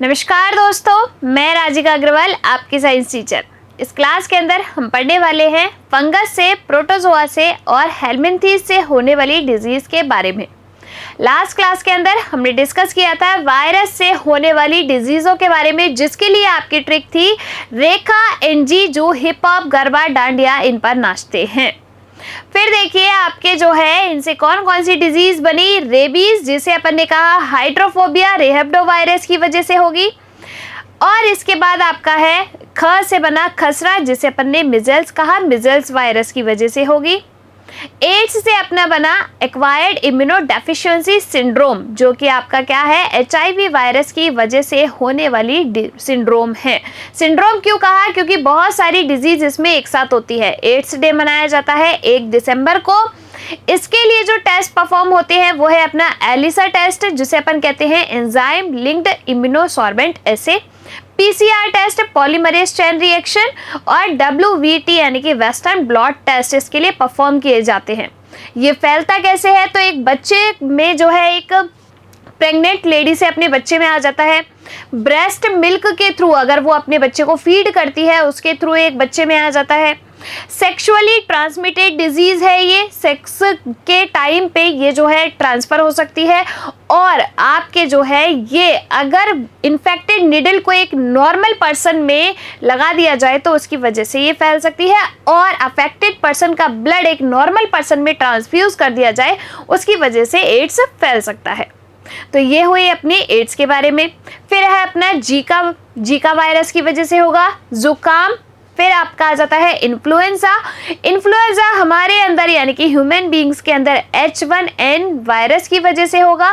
नमस्कार दोस्तों, मैं राजिका अग्रवाल आपकी साइंस टीचर। इस क्लास के अंदर हम पढ़ने वाले हैं फंगस से, प्रोटोजोआ से और हेलमिंथीज से होने वाली डिजीज के बारे में। लास्ट क्लास के अंदर हमने डिस्कस किया था वायरस से होने वाली डिजीज़ों के बारे में, जिसके लिए आपकी ट्रिक थी रेखा एनजी जो हिप हॉप, गरबा, डांडिया इन पर नाचते हैं। फिर देखिए आपके जो है इनसे कौन कौन सी डिजीज बनी। रेबीज, जिसे अपन ने कहा हाइड्रोफोबिया रेहब्डोवायरस की वजह से होगी। और इसके बाद आपका है ख से बना खसरा, जिसे अपन ने मिजल्स कहा, मिजल्स वायरस की वजह से होगी। एड्स से अपना बना एक्वायर्ड इम्यूनोडेफिशिएंसी सिंड्रोम, जो कि आपका क्या है, एचआईवी वायरस की वजह से होने वाली सिंड्रोम है। सिंड्रोम क्यों कहा? क्योंकि बहुत सारी डिजीज इसमें एक साथ होती है। एड्स डे मनाया जाता है 1 दिसंबर को। इसके लिए जो टेस्ट परफॉर्म होते हैं वो है अपना एलिसा टेस्ट, जिसे अपन कहते हैं enzyme linked immunosorbent assay, PCR test polymerase chain reaction, और डब्ल्यूवीटी यानी कि वेस्टर्न ब्लॉट टेस्ट इसके लिए परफॉर्म किए जाते हैं। ये फैलता कैसे है? तो एक बच्चे में जो है, एक प्रेग्नेंट लेडी से अपने बच्चे में आ जाता है। ब्रेस्ट मिल्क के थ्रू अगर वो अपने बच्चे को फीड करती है, उसके थ्रू एक बच्चे में आ जाता है। सेक्सुअली ट्रांसमिटेड डिजीज है ये, सेक्स के टाइम पे ये जो है ट्रांसफर हो सकती है। और आपके जो है ये अगर इन्फेक्टेड निडल को एक नॉर्मल पर्सन में लगा दिया जाए तो उसकी वजह से ये फैल सकती है। और अफेक्टेड पर्सन का ब्लड एक नॉर्मल पर्सन में ट्रांसफ्यूज कर दिया जाए, उसकी वजह से एड्स फैल सकता है। तो ये हुए अपने एड्स के बारे में। फिर है अपना जीका वायरस की वजह से होगा जुकाम। फिर आपका आ जाता है इन्फ्लुएंजा। इन्फ्लुएंजा हमारे अंदर यानी कि ह्यूमन बींग्स के अंदर H1N वायरस की वजह से होगा।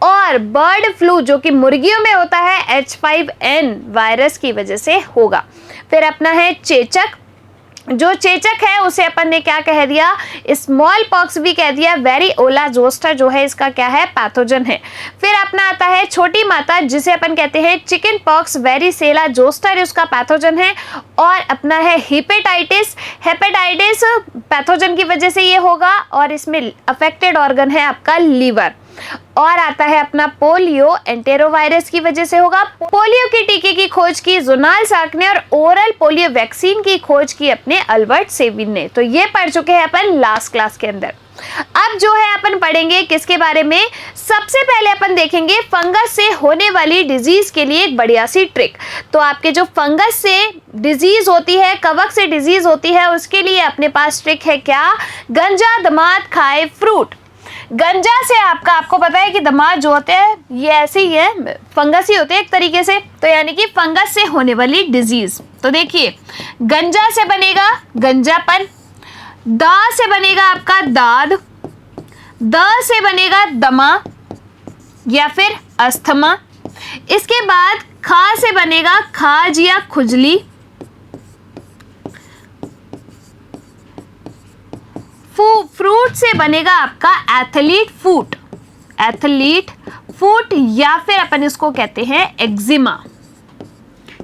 और बर्ड फ्लू जो कि मुर्गियों में होता है H5N वायरस की वजह से होगा। फिर अपना है चेचक। जो चेचक है उसे अपन ने क्या कह दिया, स्मॉल पॉक्स भी कह दिया। वेरिओला जोस्टर जो है इसका क्या है, पैथोजन है। फिर अपना आता है छोटी माता, जिसे अपन कहते हैं चिकन पॉक्स, वेरिसेला जोस्टर उसका पैथोजन है। और अपना है हेपेटाइटिस। हेपेटाइटिस पैथोजन की वजह से ये होगा और इसमें अफेक्टेड ऑर्गन है आपका लीवर। और आता है अपना पोलियो, एंटेरोवायरस की वजह से होगा। पोलियो के टीके की खोज की जोनाल सार्क ने और ओरल पोलियो वैक्सीन की खोज की अपने अल्बर्ट सेविन ने। तो ये पढ़ चुके हैं अपन लास्ट क्लास के अंदर। अब जो है अपन पढ़ेंगे किसके बारे में। सबसे पहले अपन देखेंगे फंगस से होने वाली डिजीज के लिए एक बढ़िया सी ट्रिक। तो आपके जो फंगस से डिजीज होती है, कवक से डिजीज होती है, उसके लिए अपने पास ट्रिक है क्या, गंजा दमाद खाए फ्रूट। गंजा से आपको पता है कि दमाद जो होते हैं ये ऐसे ही है, फंगस ही होते हैं एक तरीके से। तो यानी कि फंगस से होने वाली डिजीज। तो देखिए गंजा से बनेगा गंजापन, दा से बनेगा आपका दाद, द से बनेगा दमा या फिर अस्थमा। इसके बाद खा से बनेगा खाज या खुजली। फ्रूट से बनेगा आपका एथलीट फूट, एथलीट फूट, या फिर अपन इसको कहते हैं एक्जिमा।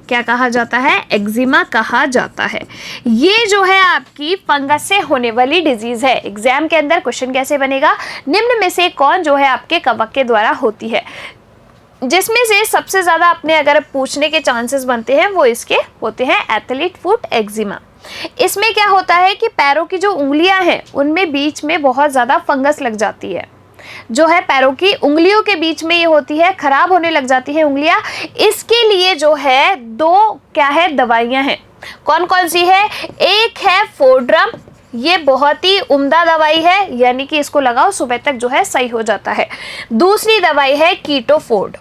क्या कहा जाता है? एक्जिमा कहा जाता है। ये जो है आपकी फंगस से होने वाली डिजीज है। एग्जाम के अंदर क्वेश्चन कैसे बनेगा, निम्न में से कौन जो है आपके कवक के द्वारा होती है, जिसमें से सबसे ज्यादा अपने अगर पूछने के चांसेस बनते हैं वो इसके होते हैं एथलीट फूट, एक्जिमा। इसमें क्या होता है कि पैरों की जो उंगलियां हैं उनमें बीच में बहुत ज़्यादा फंगस लग जाती है। जो है पैरों की उंगलियों के बीच में ये होती है, खराब होने लग जाती है उंगलियां। इसके लिए जो है 2 क्या है दवाइयां हैं। कौन कौन सी है? एक है फोड्रम, ये बहुत ही उम्दा दवाई है, यानी कि इसको लगाओ सुबह तक जो है सही हो जाता है। दूसरी दवाई है कीटोफोर्ड।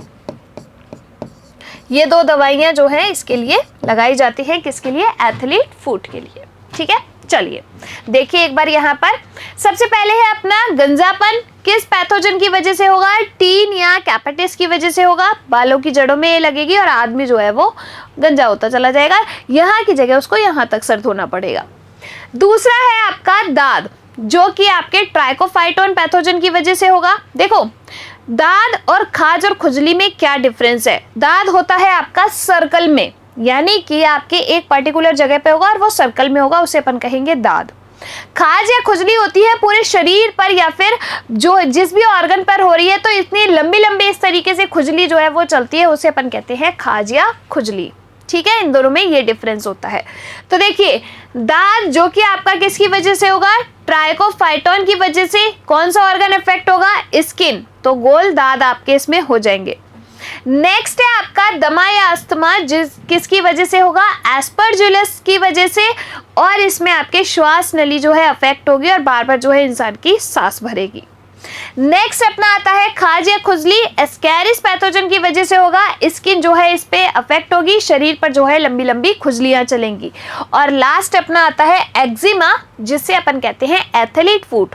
ये 2 दवाइयां जो हैं इसके लिए लगाई जाती हैं। किसके लिए? एथलीट फूट के लिए। ठीक है, चलिए देखिए एक बार यहाँ पर। सबसे पहले है अपना गंजापन, किस पैथोजन की वजह से होगा? टीन या कैपेटिस की वजह से होगा। बालों की जड़ों में ये लगेगी और आदमी जो है वो गंजा होता चला जाएगा। यहाँ की जगह उसको यहाँ तक सर धोना पड़ेगा। दूसरा है आपका दाद, जो कि आपके ट्राइकोफाइटोन पैथोजन की वजह से होगा। देखो दाद और खाज और खुजली में क्या डिफरेंस है। दाद होता है आपका सर्कल में, यानी कि आपके एक पर्टिकुलर जगह पे होगा और वो सर्कल में होगा, उसे अपन कहेंगे दाद। खाज या खुजली होती है पूरे शरीर पर या फिर जो जिस भी ऑर्गन पर हो रही है, तो इतनी लंबी लंबी इस तरीके से खुजली जो है वो चलती है, उसे अपन कहते हैं खाज या खुजली। ठीक है, इन दोनों में ये डिफरेंस होता है। तो देखिए, दांत जो कि आपका किसकी वजह से होगा, ट्राइकोफाइटोन की वजह से। कौन सा ऑर्गन इफेक्ट होगा, स्किन, तो गोल दांत आपके इसमें हो जाएंगे। नेक्स्ट है आपका दमा या अस्थमा, किसकी वजह से होगा, एस्परजिलस की वजह से, और इसमें आपके श्वास नली जो है अफेक्ट होगी और बार बार जो है इंसान की सांस भरेगी। नेक्स्ट अपना आता है खाज या खुजली, एस्कैरिस पैथोजन की वजह से होगा, स्किन जो है इस पे अफेक्ट होगी, शरीर पर जो है लंबी लंबी खुजलियां चलेंगी। और लास्ट अपना आता है एक्जिमा, जिससे अपन कहते हैं एथलीट फुट,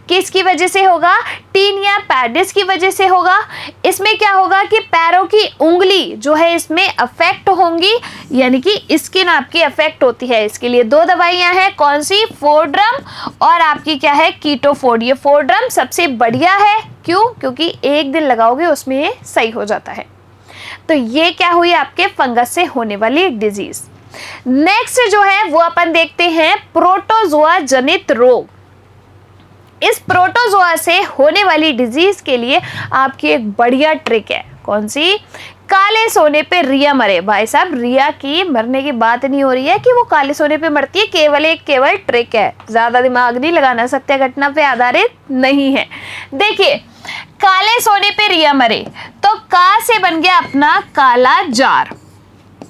किसकी वजह से होगा, टीनिया पैडिस की वजह से होगा। इसमें क्या होगा कि पैरों की उंगली जो है इसमें अफेक्ट होंगी, यानी कि स्किन आपकी अफेक्ट होती है। इसके लिए 2 दवाइयां हैं, कौन सी, फोड्रम और आपकी क्या है, कीटोफोर्ड। ये फोड्रम सबसे बढ़िया है, क्यों, क्योंकि 1 दिन लगाओगे उसमें ये सही हो जाता है। तो ये क्या हुई आपके फंगस से होने वाली डिजीज। नेक्स्ट जो है वो अपन देखते हैं प्रोटोजोआ जनित रोग। इस प्रोटोजोआ से होने वाली डिजीज के लिए आपकी एक बढ़िया ट्रिक है, कौन सी, काले सोने पे रिया मरे। भाई साहब, रिया की मरने की बात नहीं हो रही है कि वो काले सोने पे मरती है, केवल ट्रिक है, ज्यादा दिमाग नहीं लगाना, सत्य घटना पे आधारित नहीं है। देखिए, काले सोने पे रिया मरे, तो का से बन गया अपना काला जार,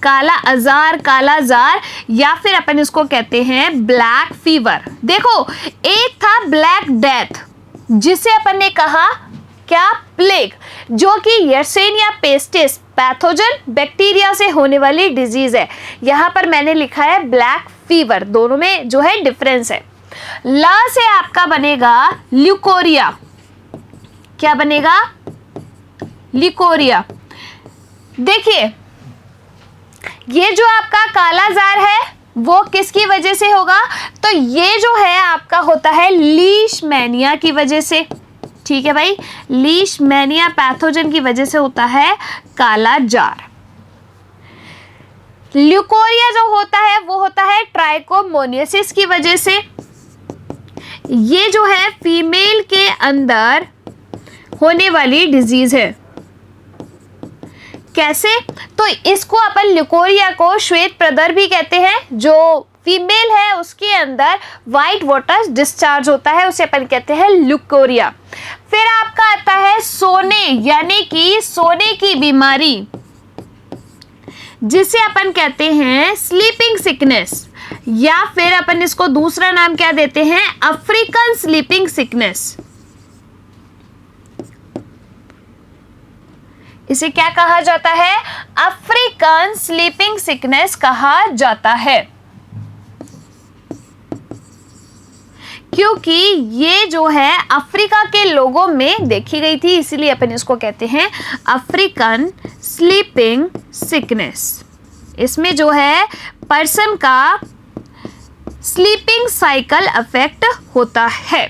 काला अजार, काला जार, या फिर अपन इसको कहते हैं ब्लैक फीवर। देखो, एक था ब्लैक डेथ, जिसे अपन ने कहा क्या, प्लेग, जो कि यर्सेनिया पेस्टिस पैथोजन बैक्टीरिया से होने वाली डिजीज है। यहां पर मैंने लिखा है ब्लैक फीवर, दोनों में जो है डिफरेंस है। ला से आपका बनेगा ल्यूकोरिया, क्या बनेगा, ल्यूकोरिया। देखिए, ये जो आपका काला जार है वो किसकी वजह से होगा, तो ये जो है आपका होता है लीशमैनिया की वजह से। ठीक है भाई, लीशमैनिया पैथोजन की वजह से होता है काला जार। ल्यूकोरिया जो होता है वो होता है ट्राइकोमोनियसिस की वजह से। ये जो है फीमेल के अंदर होने वाली डिजीज है। कैसे, तो इसको अपन ल्यूकोरिया को श्वेत प्रदर भी कहते हैं। जो फीमेल है उसके अंदर वाइट वाटर डिस्चार्ज होता है, उसे अपन कहते हैं ल्यूकोरिया। फिर आपका आता है सोने, यानी कि सोने की बीमारी, जिसे अपन कहते हैं स्लीपिंग सिकनेस, या फिर अपन इसको दूसरा नाम क्या देते हैं, अफ्रीकन स्लीपिंग सिकनेस। इसे क्या कहा जाता है, अफ्रीकन स्लीपिंग सिकनेस कहा जाता है, क्योंकि ये जो है अफ्रीका के लोगों में देखी गई थी, इसीलिए अपन इसको कहते हैं अफ्रीकन स्लीपिंग सिकनेस। इसमें जो है पर्सन का स्लीपिंग साइकिल अफेक्ट होता है।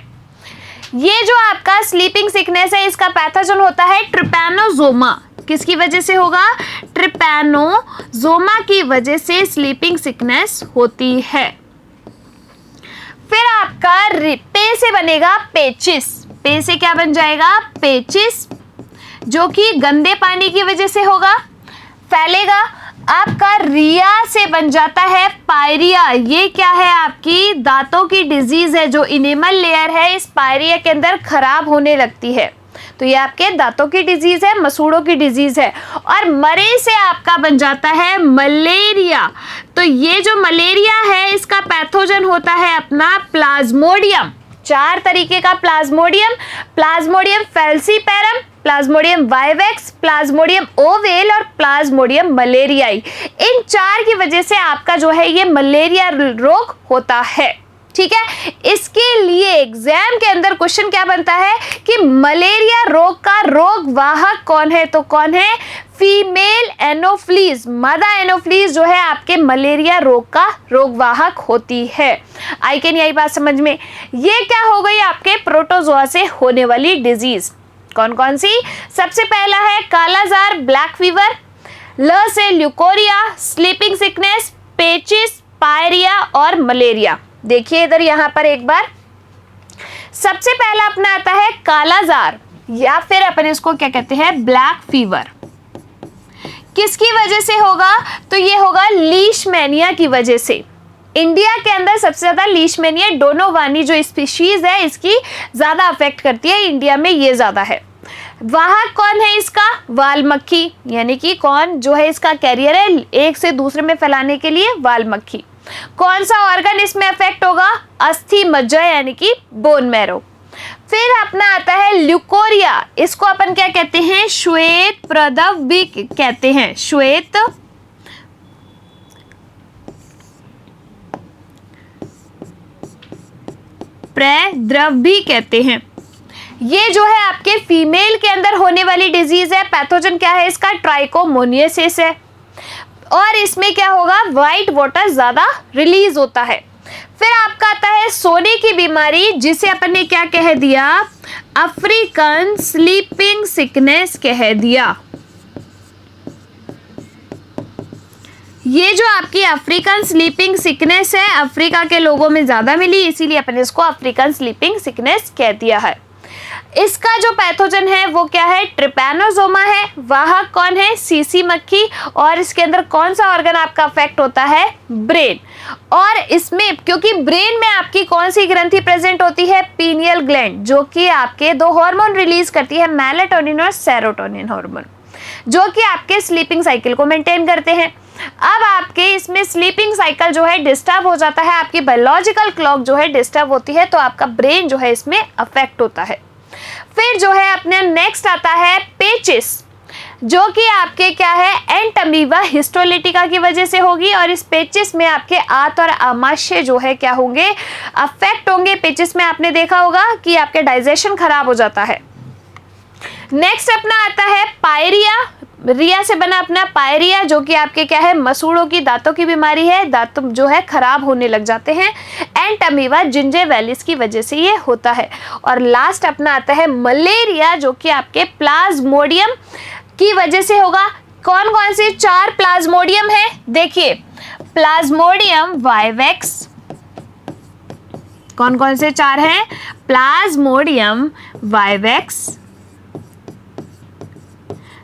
ये जो आपका स्लीपिंग सिकनेस है, इसका पैथोजन होता है ट्रिपैनोसोमा। किसकी वजह से होगा, ट्रिपैनोसोमा की वजह से स्लीपिंग सिकनेस होती है। फिर आपका पे से बनेगा पेचिस, पे से क्या बन जाएगा, पेचिस, जो कि गंदे पानी की वजह से होगा, फैलेगा। आपका रिया से बन जाता है पायरिया। ये क्या है, आपकी दांतों की डिजीज है, जो इनेमल लेयर है इस पायरिया के अंदर खराब होने लगती है, तो ये आपके दांतों की डिजीज है, मसूड़ों की डिजीज है। और मरे से आपका बन जाता है मलेरिया। तो ये जो मलेरिया है इसका पैथोजन होता है अपना प्लाज्मोडियम। 4 तरीके का Plasmodium, Plasmodium falciparum, Plasmodium vivax, Plasmodium oval और प्लाज्मोडियम मलेरियाई। इन 4 की वजह से आपका जो है ये मलेरिया रोग होता है। ठीक है, इसके लिए एग्जाम के अंदर क्वेश्चन क्या बनता है कि मलेरिया रोग का रोग वाहक कौन है, तो कौन है, फीमेल एनोफ्लीज। मादा एनोफ्लीज जो है आपके मलेरिया रोग का रोगवाहक होती है। आई कैन, यही बात समझ में। ये क्या हो गई आपके प्रोटोजोआ से होने वाली डिजीज, कौन कौन सी, सबसे पहला है कालाजार, ब्लैक फीवर, ल से ल्यूकोरिया, स्लीपिंग सिकनेस, पेचिस, पायरिया और मलेरिया। देखिए इधर यहाँ पर एक बार, सबसे पहला अपना आता है कालाजार, या फिर अपन इसको क्या कहते हैं, ब्लैक फीवर। किसकी वजह से होगा, तो ये होगा लीशमैनिया की वजह से। इंडिया के अंदर सबसे ज्यादा लीशमैनिया डोनोवानी जो स्पीशीज है इसकी ज्यादा अफेक्ट करती है, इंडिया में ये ज्यादा है। वाहक कौन है इसका, वाल मक्खी, यानी कि कौन जो है इसका कैरियर है एक से दूसरे में फैलाने के लिए, वाल मक्खी। कौन सा ऑर्गन इसमें अफेक्ट होगा, अस्थि मज्जा यानी कि बोन मैरो। फिर अपना आता है ल्यूकोरिया, इसको अपन क्या कहते हैं, श्वेत प्रदव भी कहते हैं, श्वेत प्रद्रव भी कहते हैं। ये जो है आपके फीमेल के अंदर होने वाली डिजीज है। पैथोजन क्या है इसका, ट्राइकोमोनियासिस है, और इसमें क्या होगा, व्हाइट वाटर ज्यादा रिलीज होता है। फिर आपका आता है सोने की बीमारी, जिसे अपन ने क्या कह दिया, अफ्रीकन स्लीपिंग सिकनेस कह दिया। ये जो आपकी अफ्रीकन स्लीपिंग सिकनेस है, अफ्रीका के लोगों में ज्यादा मिली, इसीलिए अपन इसको अफ्रीकन स्लीपिंग सिकनेस कह दिया है। इसका जो पैथोजन है वो क्या है, ट्रिपैनोसोमा है। वाहक कौन है, सीसी मक्खी। और इसके अंदर कौन सा ऑर्गन आपका अफेक्ट होता है, ब्रेन। और इसमें क्योंकि ब्रेन में आपकी कौन सी ग्रंथि प्रेजेंट होती है, पीनियल ग्लैंड, जो कि आपके दो हार्मोन रिलीज करती है, मेलाटोनिन और सेरोटोनिन हार्मोन, जो कि आपके स्लीपिंग साइकिल को मेंटेन करते हैं। अब आपके इसमें स्लीपिंग साइकिल जो है डिस्टर्ब हो जाता है, आपकी बायोलॉजिकल क्लॉक जो है डिस्टर्ब होती है, तो आपका ब्रेन जो है इसमें अफेक्ट होता है। फिर जो है अपने नेक्स्ट आता है पेचिस, जो कि आपके क्या है, एंटमीबा हिस्टोलिटिका की वजह से होगी, और इस पेचिस में आपके आंत और आमाशय जो है क्या होंगे, अफेक्ट होंगे। पेचिस में आपने देखा होगा कि आपके डाइजेशन खराब हो जाता है। नेक्स्ट अपना आता है पायरिया, रिया से बना अपना पायरिया, जो कि आपके क्या है, मसूड़ों की, दांतों की बीमारी है, दांत जो है खराब होने लग जाते हैं। एंटमीबा जिंजेवेलिस की वजह से ये होता है। और लास्ट अपना आता है मलेरिया, जो कि आपके प्लाज्मोडियम की वजह से होगा। कौन कौन से 4 प्लाज्मोडियम है, देखिए, प्लाज्मोडियम वाइवेक्स, कौन कौन से 4 हैं, प्लाज्मोडियम वाइवेक्स,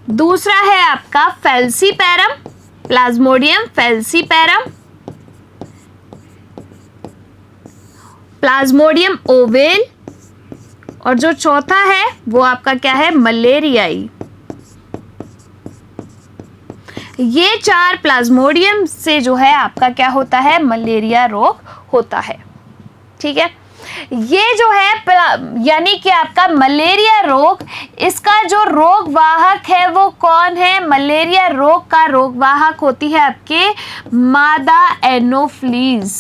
दूसरा है आपका falciparum, Plasmodium falciparum, Plasmodium oval, और जो चौथा है वो आपका क्या है, मलेरियाई। ये 4 प्लाज्मोडियम से जो है आपका क्या होता है, मलेरिया रोग होता है। ठीक है, ये जो है यानी कि आपका मलेरिया रोग, इसका जो रोग वाहक है वो कौन है, मलेरिया रोग का रोग वाहक होती है आपके मादा एनोफ्लीज।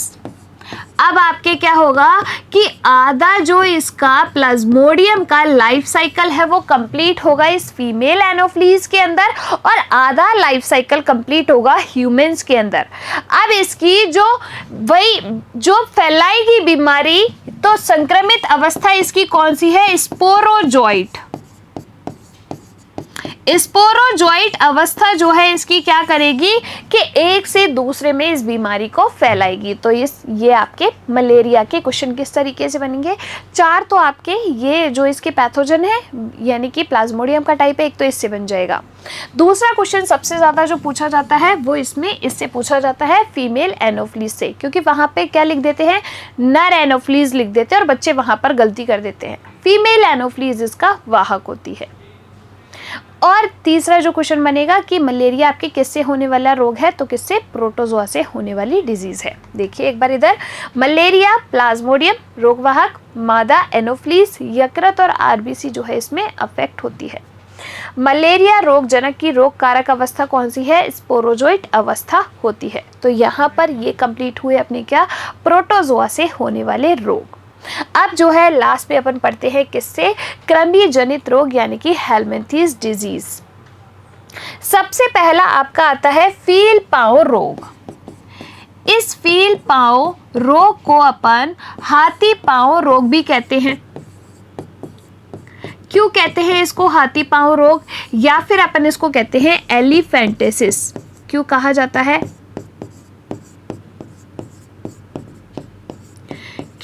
अब आपके क्या होगा कि आधा जो इसका प्लाज्मोडियम का लाइफ साइकिल है वो कंप्लीट होगा इस फीमेल एनोफ्लीज के अंदर, और आधा लाइफ साइकिल कंप्लीट होगा ह्यूमंस के अंदर। अब इसकी जो फैलाएगी बीमारी, तो संक्रमित अवस्था इसकी कौन सी है, स्पोरोजोइट। स्पोरोजोइट अवस्था जो है इसकी क्या करेगी कि एक से दूसरे में इस बीमारी को फैलाएगी। तो ये आपके मलेरिया के क्वेश्चन किस तरीके से बनेंगे, 4 तो आपके ये जो इसके पैथोजन है यानी कि प्लाज्मोडियम का टाइप है, एक तो इससे बन जाएगा। दूसरा क्वेश्चन सबसे ज़्यादा जो पूछा जाता है वो इससे पूछा जाता है फीमेल एनोफ्लीज से, क्योंकि वहाँ पे क्या लिख देते हैं, नर एनोफ्लीज लिख देते हैं और बच्चे वहाँ पर गलती कर देते हैं। फीमेल एनोफ्लीज इसका वाहक होती है। और तीसरा जो क्वेश्चन बनेगा कि मलेरिया आपके किससे होने वाला रोग है, तो किससे, प्रोटोजोआ से होने वाली डिजीज है। देखिए एक बार इधर, मलेरिया प्लाज्मोडियम रोगवाहक, मादा एनोफ्लीज, यकृत और आरबीसी जो है इसमें अफेक्ट होती है। मलेरिया रोग जनक की रोग कारक अवस्था कौन सी है, स्पोरोजोइट अवस्था होती है। तो यहाँ पर ये कंप्लीट हुए अपने क्या, प्रोटोजोआ से होने वाले रोग। अब जो है लास्ट में अपन पढ़ते हैं किससे, कृमि जनित रोग यानी कि हेलमिंथीज डिजीज। सबसे पहला आपका आता है फील पांव रोग। इस फील पांव रोग को अपन हाथी पांव रोग भी कहते हैं। क्यों कहते हैं इसको हाथी पांव रोग, या फिर अपन इसको कहते हैं एलिफेंटेसिस। क्यों कहा जाता है,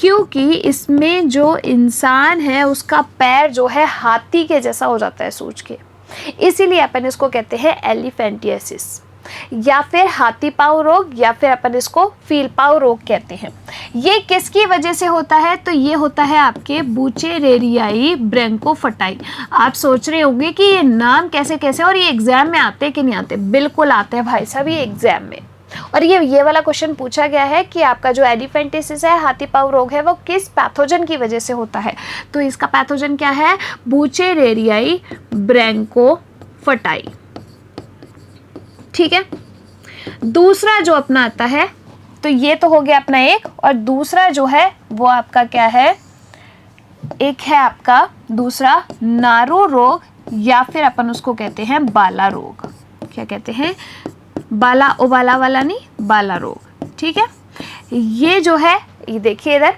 क्योंकि इसमें जो इंसान है उसका पैर जो है हाथी के जैसा हो जाता है सूज के, इसीलिए अपन इसको कहते हैं एलिफेंटियासिस, या फिर हाथी पाँव रोग, या फिर अपन इसको फील पाँव रोग कहते हैं। ये किसकी वजह से होता है? तो ये होता है आपके बुचेरेरियाई ब्रैंकोफटाई। आप सोच रहे होंगे कि ये नाम कैसे कैसे, और ये एग्जाम में आते कि नहीं आते? बिल्कुल आते हैं भाई साहब, ये एग्जाम में। और ये वाला क्वेश्चन पूछा गया है कि आपका जो एलिफेंटिसिस है, हाथी पाँव रोग है, वो किस पैथोजन की वजह से होता है? तो इसका पैथोजन क्या है? बुचेरेरियाई ब्रैंकोफटाई। ठीक है, दूसरा जो अपना आता है, तो ये तो हो गया अपना एक, और दूसरा जो है वो आपका क्या है? एक है आपका दूसरा नारू रोग, या फिर अपन उसको कहते हैं बाला रोग। क्या कहते हैं? बाला, ओबाला वाला नहीं, बाला रोग। ठीक है, ये जो है, ये देखिए इधर,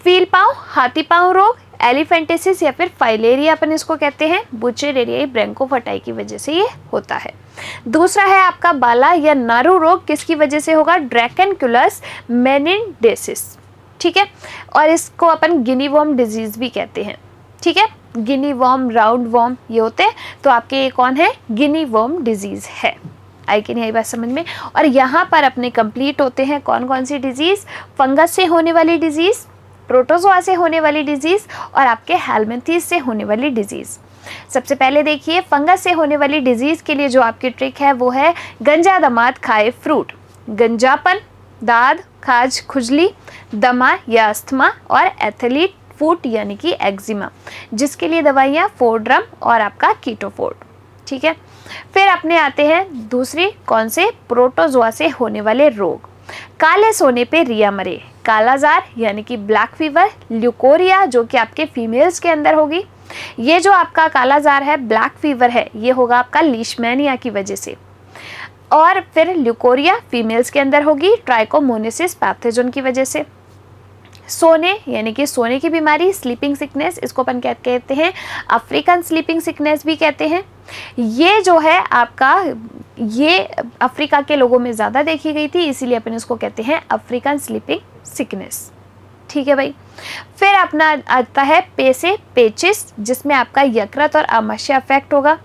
फील पाँव, हाथी पाँव रोग, एलिफेंटिसिस या फिर फाइलेरिया अपन इसको कहते हैं, बुचेरेरियाई ब्रैंकोफटाई की वजह से ये होता है। दूसरा है आपका बाला या नारू रोग, किसकी वजह से होगा? ड्रैकेनकुलस मेनिंडेसिस। ठीक है, और इसको अपन गिनी वॉर्म डिजीज भी कहते हैं। ठीक है, गिनी वॉर्म, राउंड वॉर्म ये होते हैं, तो आपके ये कौन है? गिनी वॉर्म डिजीज है। आई कि नहीं आई बात समझ में? और यहाँ पर अपने कंप्लीट होते हैं कौन कौन सी डिजीज? फंगस से होने वाली डिजीज, प्रोटोजोआ से होने वाली डिजीज, और आपके हेलमिंथीज से होने वाली डिजीज। सबसे पहले देखिए, फंगस से होने वाली डिजीज के लिए जो आपकी ट्रिक है वो है गंजा दमाद खाए फ्रूट। गंजापन, दाद, खाज, खुजली, दमा या अस्थमा, और एथलीट फूट यानी कि एक्जिमा, जिसके लिए दवाइयाँ फोड्रम और आपका कीटोफोर्ड। ठीक है, फिर अपने आते हैं दूसरी, कौन से? प्रोटोजोआ से होने वाले रोग। काले सोने पे रिया मरे, कालाजार यानी कि ब्लैक फीवर, ल्यूकोरिया जो कि आपके फीमेल्स के अंदर होगी। ये जो आपका कालाजार है, ब्लैक फीवर है, ये होगा आपका लीशमैनिया की वजह से। और फिर ल्यूकोरिया फीमेल्स के अंदर होगी ट्राइकोमोनेसिस पैथोजन की वजह से। सोने यानी कि सोने की बीमारी, स्लीपिंग सिकनेस, इसको अपन क्या कहते हैं? अफ्रीकन स्लीपिंग सिकनेस भी कहते हैं। ये जो है आपका, ये अफ्रीका के लोगों में ज़्यादा देखी गई थी, इसीलिए अपन इसको कहते हैं अफ्रीकन स्लीपिंग सिकनेस। ठीक है भाई, फिर अपना आता है पेसे पेचिस, जिसमें आपका यकृत और आमाशय अफेक्ट होगा।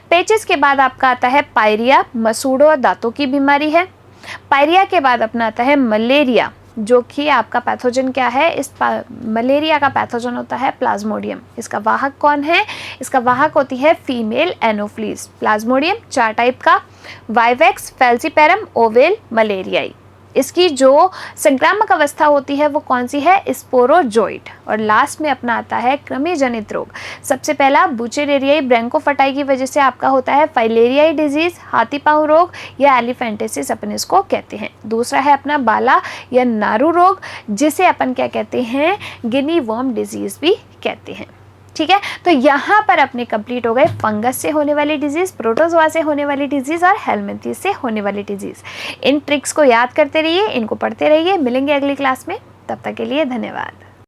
पेचिस के बाद आपका आता है पायरिया, मसूड़ों और दांतों की बीमारी है। पायरिया के बाद अपना आता है मलेरिया, जो कि आपका पैथोजन क्या है? इस मलेरिया का पैथोजन होता है प्लाज्मोडियम। इसका वाहक कौन है? इसका वाहक होती है फीमेल एनोफ्लीज। प्लाज्मोडियम 4 टाइप का, वाइवेक्स, फैल्सीपेरम, ओवेल, मलेरियाई। इसकी जो संक्रामक अवस्था होती है वो कौन सी है? स्पोरोजोइट। और लास्ट में अपना आता है कृमि जनित रोग। सबसे पहला बुचेरेरियाई ब्रैंकोफटाई की वजह से आपका होता है फाइलेरियाई डिजीज, हाथी पाँव रोग या एलिफेंटिसिस अपन इसको कहते हैं। दूसरा है अपना बाला या नारू रोग, जिसे अपन क्या कहते हैं? गिनी वर्म डिजीज भी कहते हैं। ठीक है, तो यहाँ पर अपने कंप्लीट हो गए फंगस से होने वाली डिजीज़, प्रोटोजोआ से होने वाली डिजीज़ और हेलमिंथीज से होने वाली डिजीज़। इन ट्रिक्स को याद करते रहिए, इनको पढ़ते रहिए। मिलेंगे अगली क्लास में, तब तक के लिए धन्यवाद।